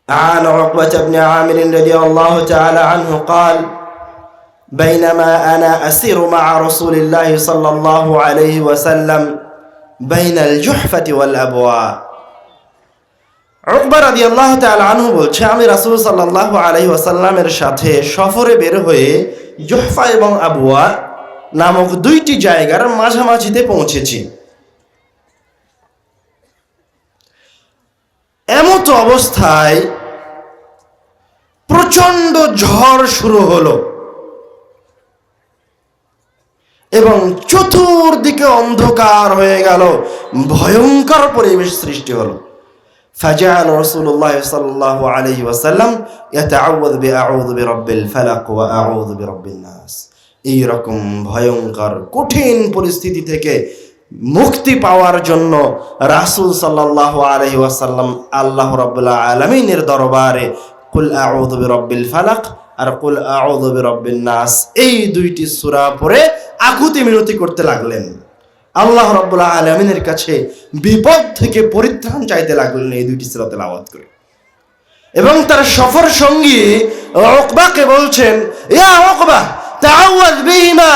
عن عقبة بن عامر رضي الله تعالى عنه قال بينما أنا أسير مع رسول الله صلى الله عليه وسلم بين الجحفة والأبواء উকবা রাদিয়াল্লাহু তাআলা আনহু বলছে, আমি রাসূল সাল্লাল্লাহু আলাইহি ওয়াসাল্লামের সাথে সফরে বের হয়ে জুহফা এবং আবওয়া নামক দুইটি জায়গার মাঝামাঝিতে পৌঁছেছি। এমত অবস্থায় প্রচন্ড ঝড় শুরু হলো এবং চতুর্দিকে অন্ধকার হয়ে গেল, ভয়ঙ্কর পরিবেশ সৃষ্টি হলো। فجعل رسول الله صلى الله عليه وسلم يتعوذ بأعوذ برب الفلق وأعوذ برب الناس। এই রকম ভয়ঙ্কর কঠিন পরিস্থিতি থেকে মুক্তি পাওয়ার জন্য রাসূল সাল্লাল্লাহু আলাইহি ওয়াসাল্লাম আল্লাহ রাব্বুল আলামিনের দরবারে কুল আউযু বিরাব্বিল ফালাক আর কুল আউযু বিরাব্বিন নাস এই দুইটি সূরা পড়ে আকুতি মিনতি করতে লাগলেন, আল্লাহ রাব্বুল আলামিনের কাছে বিপদ থেকে পরিত্রাণ চাইতে লাগলেন এই দুইটি সূরা তেলাওয়াত করে। এবং তার সফর সঙ্গী উকবাকে বলছেন, ইয়া উকবা তাআওয়াজ বিহিমা,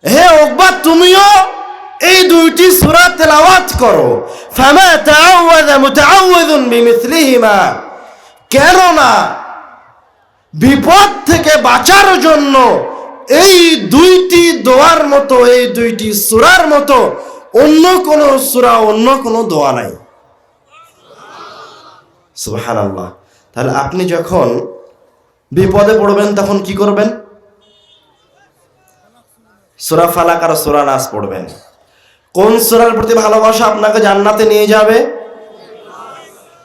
হে উকবা তুমিও এই দুইটি সূরা তেলাওয়াত করো। ফামা তাআওয়াযা মুতাআওযিযুন বিমিসলিহিমা, কেননা বিপদ থেকে বাঁচার জন্য এই দুইটি দোয়ার মতো, এই দুইটি সূরার মতো অন্য কোন সূরা, অন্য কোন দোয়া নাই। সুবহানাল্লাহ। তাহলে আপনি যখন বিপদে পড়বেন তখন কি করবেন? সূরা ফালাক আর সূরা নাস পড়বেন। কোন সূরার প্রতি ভালোবাসা আপনাকে জান্নাতে নিয়ে যাবে?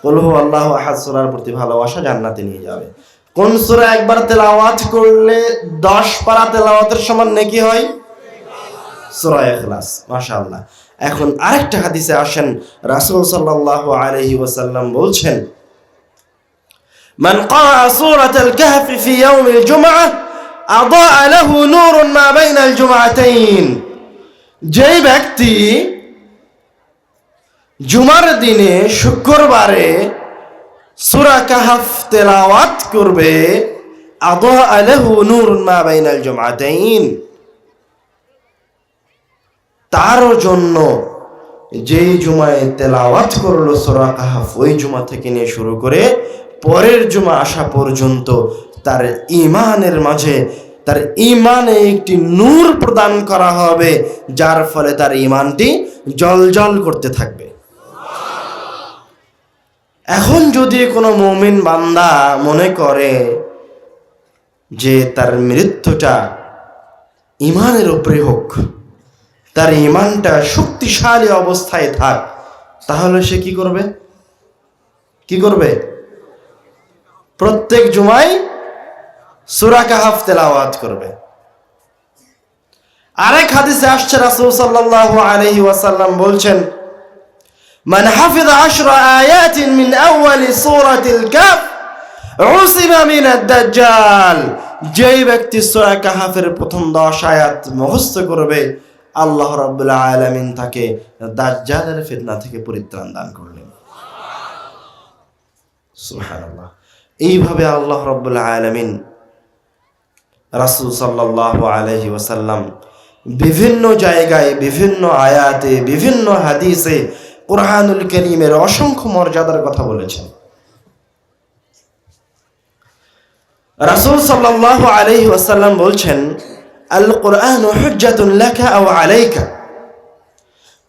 কুল হুয়াল্লাহু আহাদ সূরার প্রতি ভালোবাসা জান্নাতে নিয়ে যাবে। কোন সূরা একবার তেলাওয়াত করলে 10 পারা তেলাওয়াতের সমান নেকি হয়? সূরা ইখলাস। মাশাআল্লাহ। এখন আরেকটা হাদিসে আসেন, রাসূল সাল্লাল্লাহু আলাইহি ওয়াসাল্লাম বলছেন, মান ক্বারা সূরাতাল কাহফ ফি ইয়াউমিল জুমআহ আদাআ লাহু নূরুন মা বাইনাল জুমআতাইন। যেই ব্যক্তি জুমার দিনে, শুক্রবারে সূরা কাহফ তেলাওয়াত করবে, আদাআ লাহু নূরুন মা বাইনাল জুমআতাইন, তার জন্য যেই জুমায় তেলাওয়াত করলো সূরা কাহফ, ওই জুমা থেকে নিয়ে শুরু করে পরের জুমা আসা পর্যন্ত তার ঈমানের মাঝে, তার ঈমানে একটি নূর প্রদান করা হবে, যার ফলে তার ঈমানটি জ্বলজ্বল করতে থাকবে। এখন যদি কোনো মুমিন বান্দা মনে করে যে তার মৃত্যুটা ঈমানের উপরে হোক, তার ঈমানটা শক্তিশালী অবস্থায় থাক, তাহলে সে কি করবে? কি করবে? প্রত্যেক জুমায় সূরা কাহফ তেলাওয়াত করবে। আরেক হাদিসে আসছে, রাসূল সাল্লাল্লাহু আলাইহি ওয়াসাল্লাম বলছেন, মান হাফিযা 10 আয়াতিন মিন আউয়ালি সূরাতিল কাহফ উসিমা মিনাদ দাজ্জাল। যেই ব্যক্তি সূরা কাহফের প্রথম 10 আয়াত মুখস্থ করবে, আল্লাহ রাব্বুল আলামিন তাকে দাজ্জালের ফিতনা থেকে পরিত্রাণ দান করলেন। সুবহানাল্লাহ। এইভাবে আল্লাহ রাব্বুল আলামিন রাসূল সাল্লাল্লাহু আলাইহি ওয়াসাল্লাম বিভিন্ন জায়গায়, বিভিন্ন আয়াতে, বিভিন্ন হাদিসে কুরআনুল কারীমের অসংখ্য মর্যাদার কথা বলেছেন। রাসূল সাল্লাল্লাহু আলাইহি ওয়াসাল্লাম বলছেন, আল কুরআনু হুজ্জাতুন লাকা আও আলাইকা।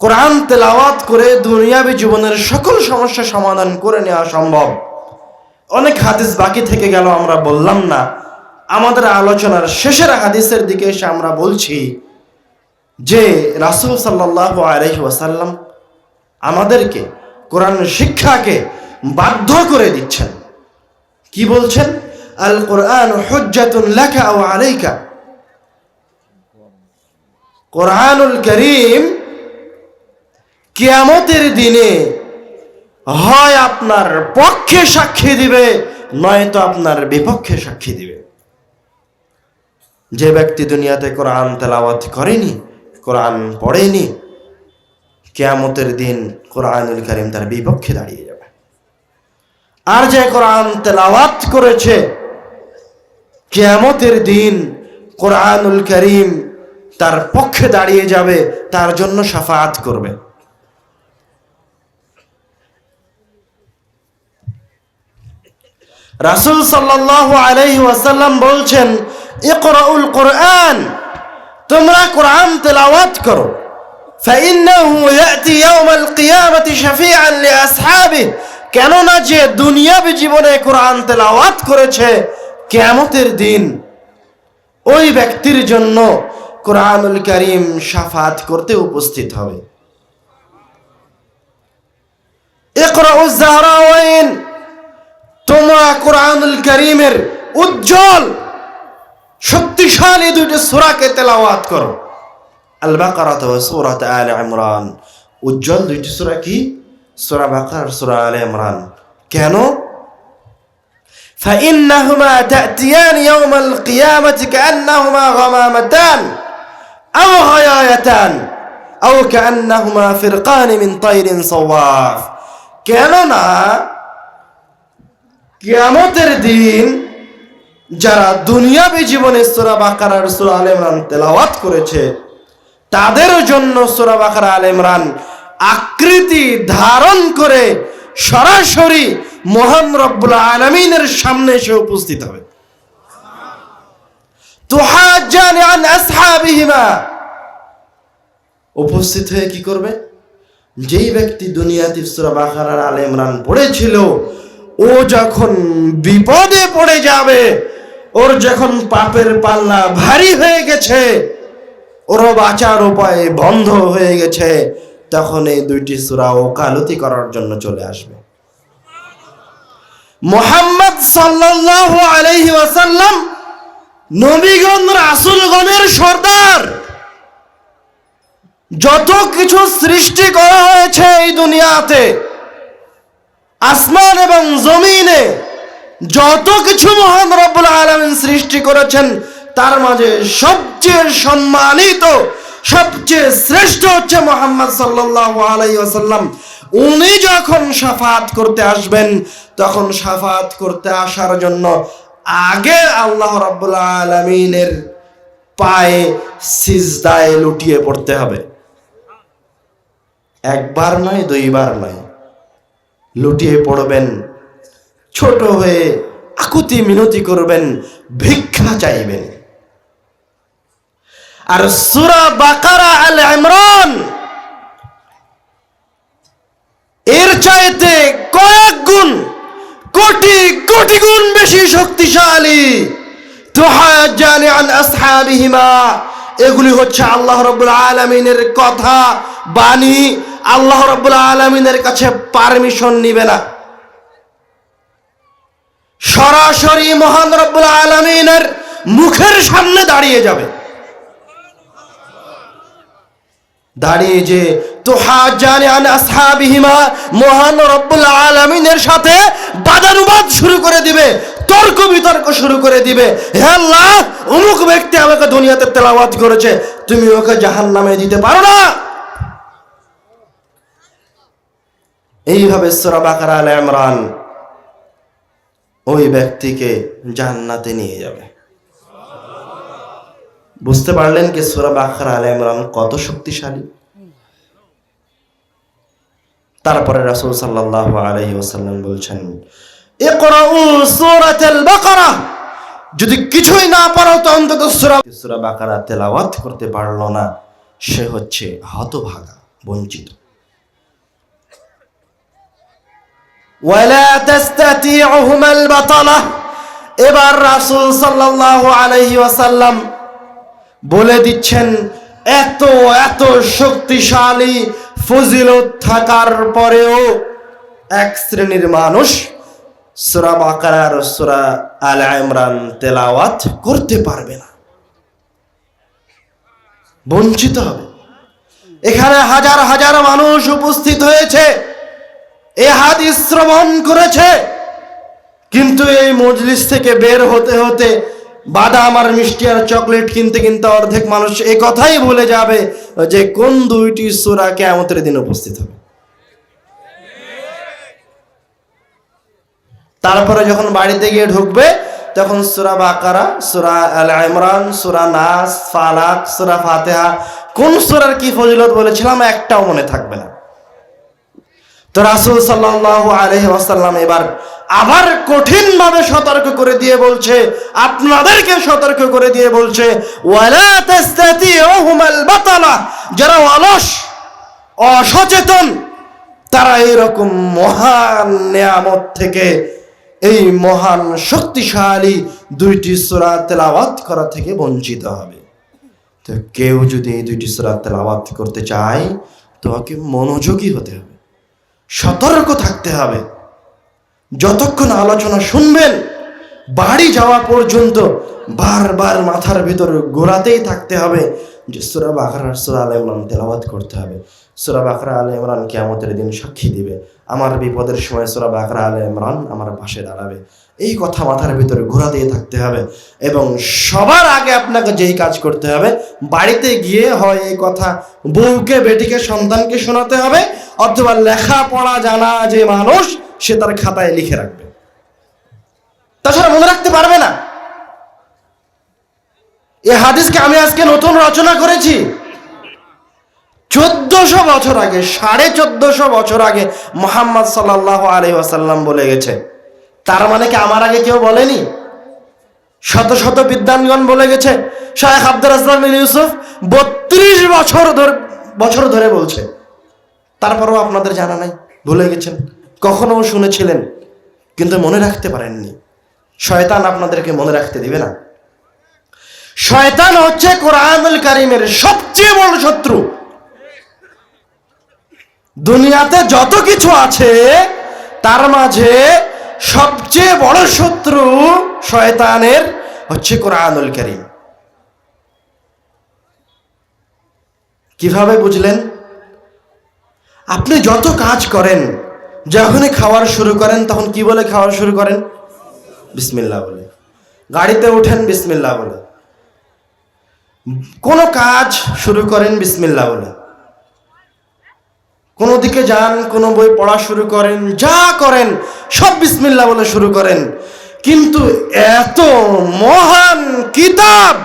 কোরআন তেলাওয়াত করে দুনিয়াবী জীবনের সকল সমস্যা সমাধান করে নেওয়া সম্ভব। অনেক হাদিস বাকি থেকে গেল, আমরা বললাম না। আমাদের আলোচনার শেষের হাদিসের দিকে এসে আমরা বলছি যে রাসূল সাল্লাল্লাহু আলাইহি ওয়াসাল্লাম আমাদেরকে কোরআন শিক্ষাকে বাধ্য করে দিচ্ছেন। কি বলছেন? আল কুরআনু হুজ্জাতুন লাকা আও আলাইকা। কোরআনুল কারীম কিয়ামতের দিনে হয় আপনার পক্ষে সাক্ষী দিবে, নয়তো আপনার বিপক্ষে সাক্ষী দিবে। যে ব্যক্তি দুনিয়াতে কোরআন তেলাওয়াত করেনি, কোরআন পড়েনি, কিয়ামতের দিন কোরআনুল কারীম তার বিপক্ষে দাঁড়িয়ে যাবে। আর যে কোরআন তেলাওয়াত করেছে, কিয়ামতের দিন কোরআনুল কারীম তার পক্ষে দাঁড়িয়ে যাবে, তার জন্য শাফাআত করবে। রাসূল সাল্লাল্লাহু আলাইহি ওয়াসাল্লাম বলছেন, ইকরাউল কোরআন, তোমরা কোরআন তেলাওয়াত করো। ফাইন্নাহু ইয়াতি ইয়াউমাল কিয়ামাতি শাফিআন লিআসহাবিহি, কেননা যে দুনিয়াবী জীবনে কোরআন তেলাওয়াত করেছে, কিয়ামতের দিন ওই ব্যক্তির জন্য কোরআনুল কারীম শাফাআত করতে উপস্থিত হবে। ইকরাউজ যাহরাওয়াইন, তোমরা কোরআনুল কারীমের উজ্জ্বল শক্তিশালী দুইটি সূরাকে তেলাওয়াত করো, আল বাকারা ওয়া সূরাত আলে ইমরান। উজ্জ্বল দুইটি সূরা কি? সূরা বাকারা, সূরা আলে ইমরান। কেন? فإنهما تأتيان يوم القيامة كأنهما غمامتان أو غيايتان أو كأنهما فرقان من طير صواف। কেননা কিয়ামতের দিন যারা দুনিয়াবী জীবনে সূরা বাকারা আর সূরা আলে ইমরান তেলাওয়াত করেছে, তাদের জন্য সূরা বাকারা আলে ইমরান আকৃতি ধারণ করে সরাসরি মহান রব্বুল আলামিনের সামনে এসে উপস্থিত হবে। তুহাজ্জানি আন আসহাবিহিমা, উপস্থিত হয়ে কি করবে? যেই ব্যক্তি দুনিয়াতে সূরা বাকারা আর আলে ইমরান পড়েছিল, ও যখন বিপদে পড়ে যাবে, ওর যখন পাপের পাল্লা ভারী হয়ে গেছে, ওর বাঁচার উপায় বন্ধ হয়ে গেছে, তখন এই দুইটি সূরা ওকালতি করার জন্য চলে আসবে। মুহাম্মদ সাল্লাল্লাহু আলাইহি ওয়াসাল্লাম নবীগণ রাসূলগণের সর্দার। যত কিছু সৃষ্টি করা হয়েছে এই দুনিয়াতে, আসমান এবং জমিনে যত কিছু মহান রব্বুল আলামিন সৃষ্টি করেছেন, তার মাঝে সবচেয়ে সম্মানিত, সবচেয়ে শ্রেষ্ঠ হচ্ছে মুহাম্মদ সাল্লাল্লাহু আলাইহি ওয়াসাল্লাম। উনি যখন শাফাআত করতে আসবেন, তখন শাফাআত করতে আসার জন্য আগে আল্লাহ রাব্বুল আলামিনের পায়ে সিজদায় লুটিয়ে পড়তে হবে। একবার নয়, দুইবার নয়, লুটিয়ে পড়বেন, ছোট হয়ে আকুতি মিনতি করবেন, ভিক্ষা চাইবেন। আর সূরা বাকারা আল ইমরান এর চাইতে কয়েক গুণ, কোটি কোটি গুণ বেশি শক্তিশালী। তুহাজ্জানি আন আসহাবিহিমা, এগুলি হচ্ছে আল্লাহ রাব্বুল আলামিনের কথা, বাণী। আল্লাহ রাব্বুল আলামিনের কাছে পারমিশন নিবে না, সরাসরি মহান রব্বুল আলামিনের মুখের সামনে দাঁড়িয়ে যাবে। দাঁড়িয়ে যে তুহাজ্জানি আন আসহাবিহিমা, মহান রব্বুল আলামিনের সাথে বাদানুবাদ শুরু করে দিবে, তর্ক বিতর্ক শুরু করে দিবে। হে আল্লাহ, অমুক ব্যক্তি আমাকে দুনিয়াতে তেলাওয়াত করেছে, তুমি ওকে জাহান্নামে দিতে পারো না। এইভাবে সূরা বাকারা আলে ইমরান ওই ব্যক্তিকে জান্নাতে নিয়ে যাবে। বুঝতে পারলেন কি সূরা বাকারা আলে ইমরান কত শক্তিশালী? তারপরে রাসূল সাল্লাল্লাহু আলাইহি ওয়াসাল্লাম বলছেন, ইকরাউ সূরাতাল বাকারা, যদি কিছুই না পারো তো অন্তত সূরা বাকারা তেলাওয়াত করতে পারলো না, সে হচ্ছে হতভাগা, বঞ্চিত। ওয়ালা তাস্তাতিউহুমাল বাতালা, এবার রাসূল সাল্লাল্লাহু আলাইহি ওয়াসাল্লাম বলে দিচ্ছেন, এত এত শক্তিশালী ফজিলত থাকার পরেও এক শ্রেণীর মানুষ সূরা বাকারা আর সূরা আলে ইমরান তেলাওয়াত করতে পারবে না, বঞ্চিত হবে। এখানে হাজার হাজার মানুষ উপস্থিত হয়েছে, এই হাদিস শ্রবণ করেছে, কিন্তু এই মজলিস থেকে বের হতে হতে বাদাম আর মিষ্টি আর চকলেট কিনতে কিনতে অর্ধেক মানুষ এই কথাই ভুলে যাবে যে কোন দুইটি সূরা কিয়ামতের দিন উপস্থিত হবে। তারপরে যখন বাড়িতে গিয়ে ঢুকবে তখন সূরা বাকারা, সূরা আল ইমরান, সূরা নাস, ফালাক, সূরা ফাতিহা, কোন সূরার কি ফজিলত বলেছিলাম একটাও মনে থাকবে না। তো রাসূল সাল্লাল্লাহু আলাইহি ওয়াসাল্লাম এবার আবার কঠিনভাবে সতর্ক করে দিয়ে বলছে, আপনাদেরকে সতর্ক করে দিয়ে বলছে, ওয়ালা তাস্তাতিউহুমাল বাতালা, যারা অলস অসচেতন তারা এরকম মহান নিয়ামত থেকে, এই মহান শক্তিশালী দুইটি সূরা তেলাওয়াত করা থেকে বঞ্চিত হবে। তো কেউ যদি এই দুইটি সূরা তেলাওয়াত করতে চায় তোমাকে মনোযোগী হতে হবে, সতর্ক থাকতে হবে। যতক্ষণ আলোচনা শুনবেন বাড়ি যাওয়া পর্যন্ত বারবার মাথার ভিতর ঘোরাতেই থাকতে হবে যে সূরা বাকারা, সূরা আলে ইমরান তেলাওয়াত করতে হবে। সূরা বাকারা, আলে ইমরান কিয়ামতের দিন সাক্ষী দিবে, আমার বিপদের সময় সূরা বাকারা, আলে ইমরান আমার পাশে দাঁড়াবে। এই কথা মাথার ভিতরে ঘোরাতেই থাকতে হবে। এবং সবার আগে আপনাকে যেই কাজ করতে হবে, বাড়িতে গিয়ে হয় এই কথা বউকে, বেটিকে, সন্তানকে শোনাতে হবে, অথবা লেখাপড়া জানা যে মানুষ সে তার খাতায় লিখে রাখবে, তাছাড়া মনে রাখতে পারবে না। এই হাদিসকে আমি আজকে নতুন রচনা করেছি। 1400 বছর আগে, 1450 বছর আগে মুহাম্মদ সাল্লাল্লাহু আলাইহি ওয়াসাল্লাম বলে গেছে। তার মানে কি আমার আগে কেউ বলেনি? শত শত বিদ্বানগণ বলে গেছে। শায়খ আব্দুর রাজ্জাক বিন ইউসুফ 32 বছর ধরে বলছে, তারপরেও আপনাদের জানা নাই, ভুলে গেছেন। কখনো শুনেছিলেন কিন্তু মনে রাখতে পারেননি। শয়তান আপনাদেরকে মনে রাখতে দিবে না। শয়তান হচ্ছে কোরআনুল কারীমের সবচেয়ে বড় শত্রু। দুনিয়াতে যত কিছু আছে তার মাঝে সবচেয়ে বড় শত্রু শয়তানের হচ্ছে কোরআনুল কারীম। কিভাবে বুঝলেন? আপনি যত কাজ করেন, যখনই খাওয়ার শুরু করেন তখন কি বলে খাওয়া শুরু করেন? বিসমিল্লাহ বলে। গাড়িতে ওঠেন বিসমিল্লাহ বলে, কোনো কাজ শুরু করেন বিসমিল্লাহ বলে, কোনো দিকে যান, কোনো বই পড়া শুরু করেন, যা করেন সব বিসমিল্লাহ বলে শুরু করেন। কিন্তু এত মহান কিতাব,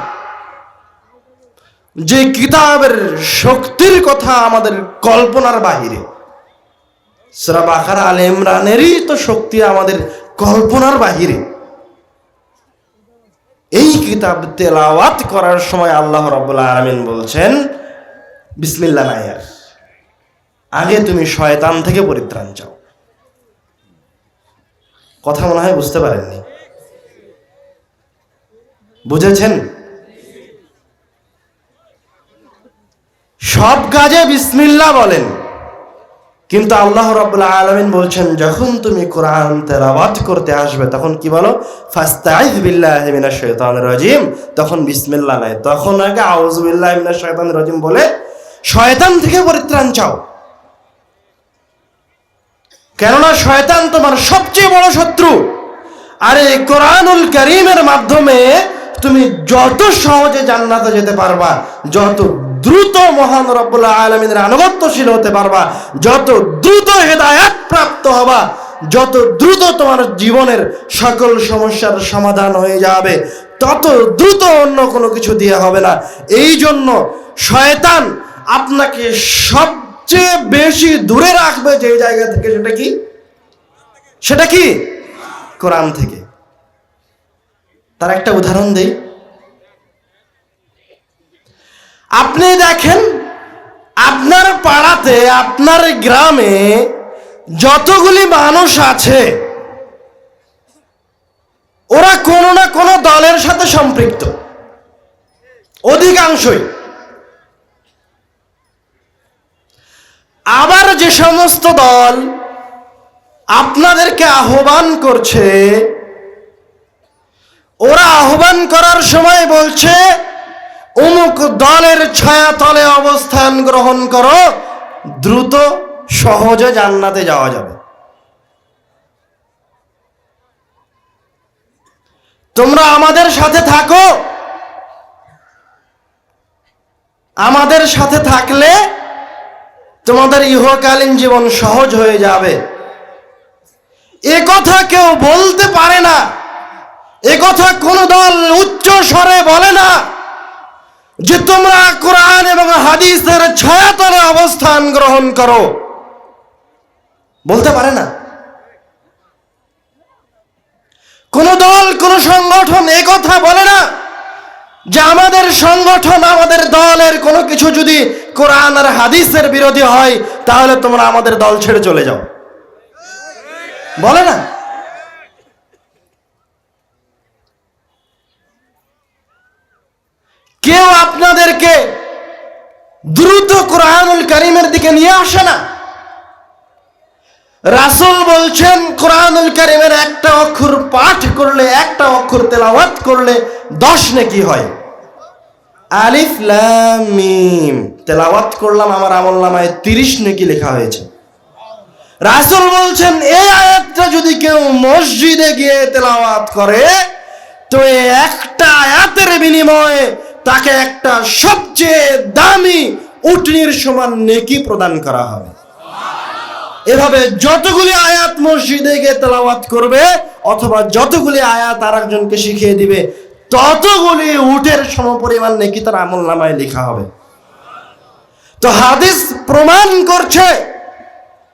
যে কিতাবের শক্তির কথা আমাদের কল্পনার বাহিরে, সূরা বাকারা, আলে ইমরানেরই তো শক্তি আমাদের কল্পনার বাহিরে। এই কিতাব তেলাওয়াত করার সময় আল্লাহ রাব্বুল আলামিন বলছেন বিসমিল্লাহ নাই, আগে তুমি শয়তান থেকে পরিত্রাণ চাও। কথা মনে হয় বুঝতে পারেননি, বুঝেছেন? সব কাজে বিসমিল্লাহ বলেন, কিন্তু আল্লাহ রাব্বুল আলামিন বলছেন যখন তুমি কোরআন তেলাওয়াত করতে আসবে তখন কি বলো? ফাস্তাইয বিল্লাহি মিনাশ শাইতানির রাজিম। তখন বিসমিল্লাহ নাই, তখন আগে আউযু বিল্লাহি মিনাশ শাইতানির রাজিম বলে শয়তান থেকে পরিত্রাণ চাও। কেননা শয়তান তোমার সবচেয়ে বড় শত্রু। আর এই কোরআনুল কারীমের মাধ্যমে তুমি যত সহজে জান্নাতে যেতে পারবা, যত দ্রুত মহান রব্বুল আলামিনের আনুগত্যশীল হতে পারবা, যত দ্রুত হেদায়েত প্রাপ্ত হবা, যত দ্রুত তোমার জীবনের সকল সমস্যার সমাধান হয়ে যাবে, তত দ্রুত অন্য কোনো কিছু দিয়ে হবে না। এই জন্য শয়তান আপনাকে সবচেয়ে বেশি দূরে রাখবে যে জায়গা থেকে, সেটা কি? কোরআন থেকে। তার একটা উদাহরণ দেই। আপনি দেখেন আপনার পাড়াতে, আপনার গ্রামে যতগুলি মানুষ আছে ওরা কোনো না কোনো দলের সাথে সম্পৃক্ত, অধিকাংশই। আবার যে সমস্ত দল আপনাদেরকে আহ্বান করছে, ওরা আহ্বান করার সময় বলছে অমুক দলের ছায়াতলে অবস্থান গ্রহণ করো, দ্রুত সহজে জান্নাতে যাওয়া যাবে। তোমরা আমাদের সাথে থাকো, আমাদের সাথে থাকলে তোমাদের ইহকালীন জীবন সহজ হয়ে যাবে। এ কথা কেউ বলতে পারে না, এ কথা কোন দল উচ্চ স্বরে বলে না যে তোমরা কোরআন এবং হাদিসের ছায়াতলে অবস্থান গ্রহণ করো, বলতে পারে না। কোন দল কোন সংগঠন এ কথা বলে না যে আমাদের সংগঠন আমাদের দলের কোনো কিছু যদি কোরআন আর হাদিসের বিরোধী হয় তাহলে তোমরা আমাদের দল ছেড়ে চলে যাও, বলে না। কেউ আপনাদেরকে দ্রুত কোরআনুল কারীমের দিকে নিয়ে আসে না। রাসূল বলছেন কোরআনুল কারীমের একটা অক্ষর পাঠ করলে, একটা অক্ষর তেলাওয়াত করলে 10 নেকি হয়। আলিফ লাম মিম তেলাওয়াত করলাম, আমার আমলনামায় 30 নেকি লেখা হয়েছে। রাসূল বলছেন এই আয়াতটা যদি কেউ মসজিদে গিয়ে তেলাওয়াত করে তো এই একটা আয়াতের বিনিময়ে তাকে একটা সবচেয়ে দামি উটনির সমান নেকি প্রদান করা হবে। এভাবে যতগুলি আয়াত মসজিদে গিয়ে তেলাওয়াত করবে অথবা যতগুলি আয়াত আরেকজনকে শিখিয়ে দিবে ততগুলি উটের সমপরিমাণ নেকি তার আমলনামায় লেখা হবে। তো হাদিস প্রমাণ করছে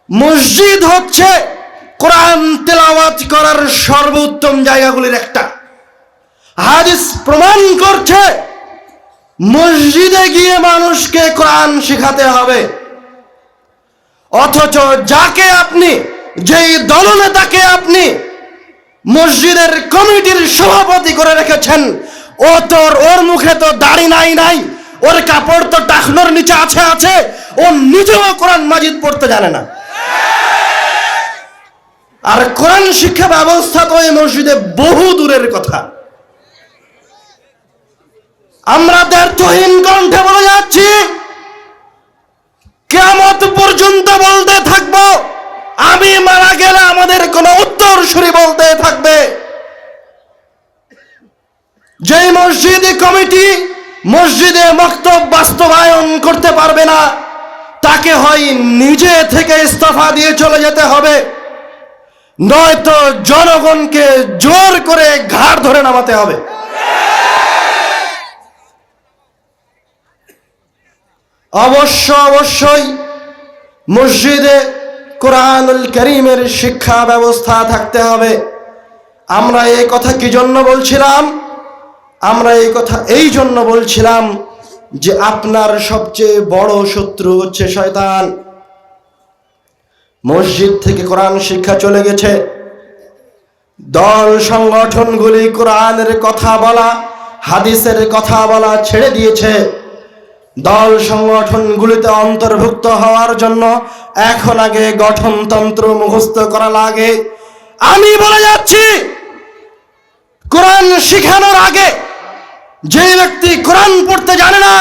মসজিদ হচ্ছে কোরআন তেলাওয়াত করার সর্বোত্তম জায়গাগুলির একটা। হাদিস প্রমাণ করছে মসজিদে গিয়ে মানুষকে কোরআন শেখাতে হবে, অথচ যাকে আপনি, যেই দলনেতাকে আপনি মসজিদের কমিটির সভাপতি করে রেখেছেন, ওর মুখে তো দাড়ি নাই, ওর কাপড় তো টাকনোর নিচে আছে, ও নিজেও কোরআন মাজিদ পড়তে জানে না। আর কোরআন শিক্ষা ব্যবস্থা তো এই মসজিদে বহু দূরের কথা। আমরা দ্ব্যর্থহীন কণ্ঠে বলে যাচ্ছি, কিয়ামত পর্যন্ত বলতে থাকবো, আমি মারা গেলে আমাদের কোনো উত্তরসূরি বলতে থাকবে, যে মসজিদ কমিটি মসজিদে মক্তব বাস্তবায়ন করতে পারবে না তাকে হয় নিজে থেকে ইস্তফা দিয়ে চলে যেতে হবে, নয়তো জনগণকে জোর করে ঘাড় ধরে নামাতে হবে। অবশ্যই মসজিদে কোরআনুল কারীমের শিক্ষা ব্যবস্থা থাকতে হবে। আমরা এই কথা কি জন্য বলছিলাম? আমরা এই কথা এই জন্য বলছিলাম যে আপনার সবচেয়ে বড় শত্রু হচ্ছে শয়তান। মসজিদ থেকে কোরআন শিক্ষা চলে গেছে, দল সংগঠনগুলি কোরআনের কথা বলা, হাদিসের কথা বলা ছেড়ে দিয়েছে। দল সংগঠনগুলিতে অন্তর্ভুক্ত হওয়ার জন্য এখন আগে গঠনতন্ত্র মুখস্থ করা লাগে। আমি বলে যাচ্ছি, কোরআন শেখানোর আগে যে ব্যক্তি কোরআন পড়তে জানে না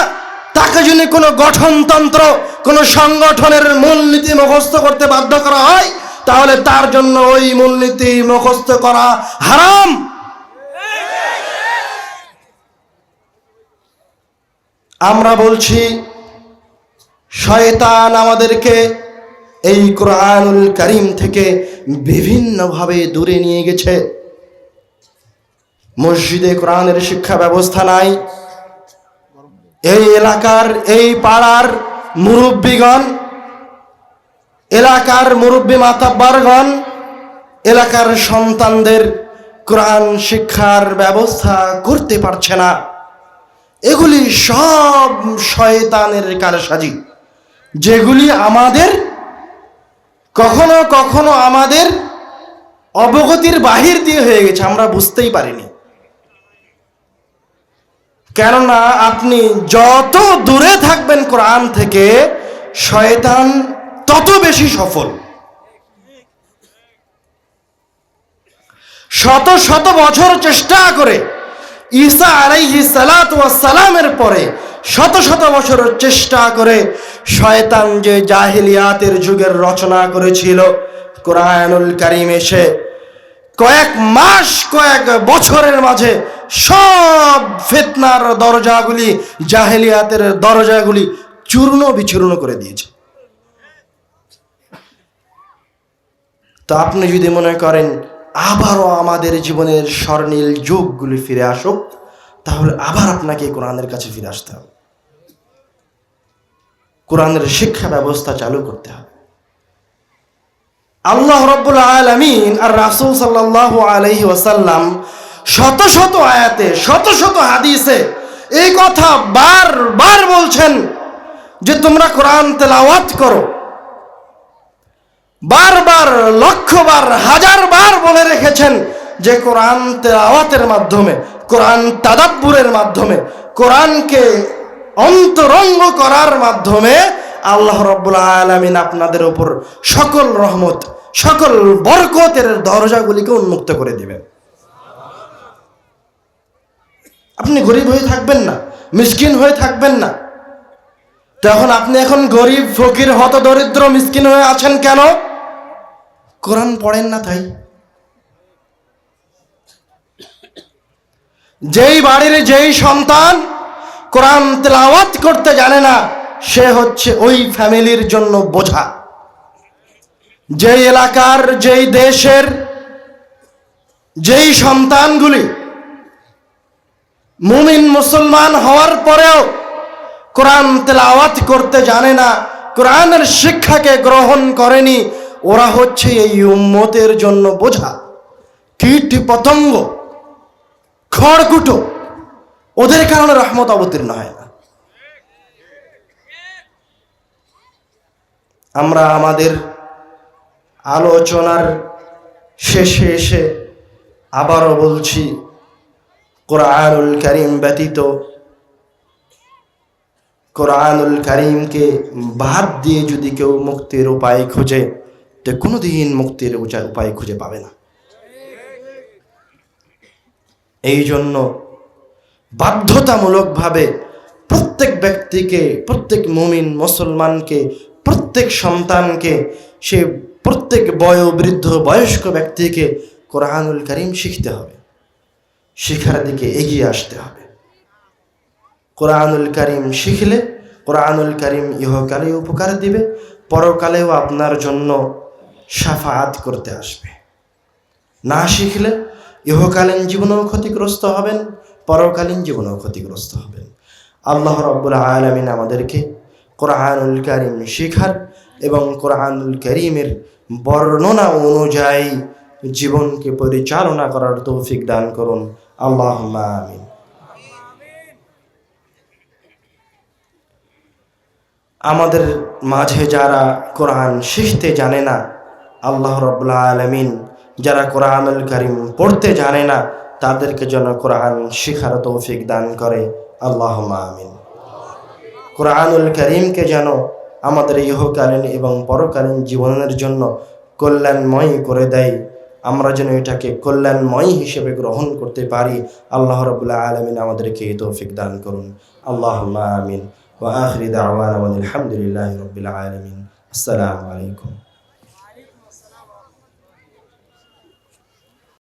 তাকে যদি কোনো গঠনতন্ত্র, কোনো সংগঠনের মূলনীতি মুখস্থ করতে বাধ্য করা হয় তাহলে তার জন্য ওই মূলনীতি মুখস্থ করা হারাম। আমরা বলছি শয়তান আমাদেরকে এই কোরআনুল কারীম থেকে বিভিন্নভাবে দূরে নিয়ে গেছে। মসজিদে কোরআনের শিক্ষা ব্যবস্থা নাই। এই এলাকার, এই পাড়ার মুরব্বীগণ, এলাকার মুরব্বী মাতাব্বারগণ এলাকার সন্তানদের কোরআন শিক্ষার ব্যবস্থা করতে পারছে না। এগুলি সব শয়তানের কারসাজি, যেগুলি আমাদের কখনো কখনো আমাদের অবগতির বাহির দিয়ে হয়ে গেছে, আমরা বুঝতেই পারিনি। কেননা আপনি যত দূরে থাকবেন কোরআন থেকে শয়তান তত বেশি সফল। শত শত বছর চেষ্টা করে ঈসা আলাইহিস সালাতু ওয়াস সালামের পরে শত শত বছর চেষ্টা করে শয়তান যে জাহিলিয়াতের যুগের রচনা করেছিল, কোরআনুল কারীম এসে কয়েক মাস, কয়েক বছরের মাঝে সব ফিতনার দরজাগুলি, জাহিলিয়াতের দরজাগুলি চূর্ণ বিচূর্ণ করে দিয়েছে। তো আপনি যদি মনে করেন আবারও আমাদের জীবনের স্বর্ণিল যুগগুলি ফিরে আসুক, তাহলে আবার আপনাকে কোরআনের কাছে ফিরে আসতে হবে, কোরআনের শিক্ষা ব্যবস্থা চালু করতে হবে। আল্লাহ রাব্বুল আলামিন আর রাসূল সাল্লাল্লাহু আলাইহি ওয়াসাল্লাম শত শত আয়াতে, শত শত হাদিসে এই কথা বারবার বলছেন যে তোমরা কোরআন তেলাওয়াত করো। বারবার, লক্ষবার, হাজারবার বলে রেখেছেন যে কোরআন তেলাওয়াতের মাধ্যমে, কোরআন তাদাব্বুরের মাধ্যমে, কোরআনকে অন্তরঙ্গ করার মাধ্যমে আল্লাহ রাব্বুল আলামিন আপনাদের উপর সকল রহমত, সকল বরকতের দরজাগুলিকে উন্মুক্ত করে দিবেন। আপনি গরিব হয়ে থাকবেন না, মিসকিন হয়ে থাকবেন না। তখন আপনি এখন গরিব, ফকির, হতদরিদ্র, মিসকিন হয়ে আছেন কেন? কোরআন পড়েন না তাই। যেই বাড়ির যেই সন্তান কোরআন তেলাওয়াত করতে জানে না, সে হচ্ছে ওই ফ্যামিলির জন্য বোঝা। যেই এলাকার, যেই দেশের যেই সন্তানগুলি মুমিন মুসলমান হওয়ার পরেও কোরআন তেলাওয়াত করতে জানে না, কোরআনের শিক্ষাকে গ্রহণ করেনি, ওরা হচ্ছে এই উম্মতের জন্য বোঝা, কীট পতঙ্গ, খড়কুটো। ওদের কারণে রহমত অবতীর্ণ হয় না। আমরা আমাদের আলোচনার শেষে এসে আবারও বলছি, কোরআনুল কারীম ব্যতীত, কোরআনুল কারীমকে বাদ দিয়ে যদি কেউ মুক্তির উপায় খোঁজে, তো কোনোদিন মুক্তির উপায় খুঁজে পাবে না। এই জন্য বাধ্যতামূলকভাবে প্রত্যেক ব্যক্তিকে, প্রত্যেক মুমিন মুসলমানকে, প্রত্যেক সন্তানকে, সে প্রত্যেক বয়োবৃদ্ধ বয়স্ক ব্যক্তিকে কোরআনুল কারীম শিখতে হবে, শিখার দিকে এগিয়ে আসতে হবে। কোরআনুল কারীম শিখলে কোরআনুল কারীম ইহকালে উপকার দিবে, পরকালেও আপনার জন্য শাফাআত করতে আসবে। না শিখলে ইহকালীন জীবনেও ক্ষতিগ্রস্ত হবেন, পরকালীন জীবনেও ক্ষতিগ্রস্ত হবেন। আল্লাহ রাব্বুল আলামিন আমাদেরকে কোরআনুল কারীম শিখার এবং কোরআনুল কারীমের বর্ণনা অনুযায়ী জীবনকে পরিচালনা করার তৌফিক দান করুন। আল্লাহুম্মা আমিন। আমাদের মাঝে যারা কোরআন শিখতে জানে না, আল্লাহ রাব্বুল আলামিন যারা কোরআনুল কারীম পড়তে জানে না, তাদেরকে যেন কোরআন শিখার তৌফিক দান করে। আল্লাহুম্মা আমিন। কোরআনুল কারীমকে যেন আমাদের ইহকালীন এবং পরকালীন জীবনের জন্য কল্যাণময় করে দেয়, আমরা যেন এটাকে কল্যাণময় হিসেবে গ্রহণ করতে পারি। আল্লাহ রাব্বুল আলামিন আমাদেরকে এই তৌফিক দান করুন। আল্লাহুম্মা আমিন। ওয়া আখিরু দাওয়ানা আলহামদুলিল্লাহি রাব্বিল আলামিন। আসসালামু আলাইকুম।